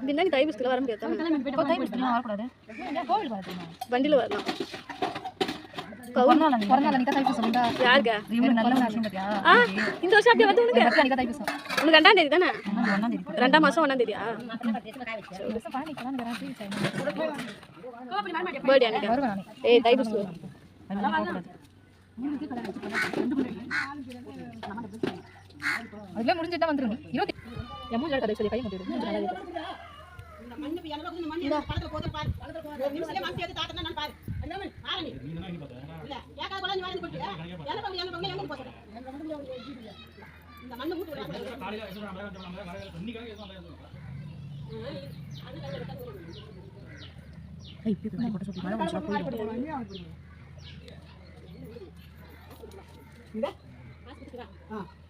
பின்னாடி தை பஸ்ல வர முடியாது. தை பஸ்ல வரக்கூடாது. கோவில் வரணும். வண்டியில வரலாம். கொரோனா தை பஸ் சொல்லுங்க. யாருங்க? இவங்க நல்ல விஷயம் பாத்தியா? இந்த வருஷம் அப்படியே வந்து உனக்கு தை பஸ். உனக்கு 2ஆம் தேதி தானே? 1ஆம் தேதி. 2ஆம் மாசம் 1ஆம் தேதியா? பர்த்டே அன்னைக்கு வருவேன். ஏய் தை பஸ் அதெல்லாம் முடிஞ்சிட்டா வந்துருங்க. 20 எமௌண்ட் கதை சொல்லி கை மூடிடு. மண்ணு பியானல வந்து மண்ணு பக்கத்துல போதே பாரு. ஒரு நிமிஷத்துல மண்ணு ஏத்து தாத்தனா நான் பாரு. அண்ணாமன் பாரு நீ. இல்ல ஏக்கா கொள்ள நீ வாங்கி போட்டியா? என்ன பண்ணி எங்க போற? இந்த மண்ணு மூட்டு விடுறாங்க. காலையில எதுவும் மழை இன்னைக்கு எதுவும் ஏய் இப்படி போட்டு சொல்லி மழை வந்து போய். இங்க ஆஸ்பத்திரி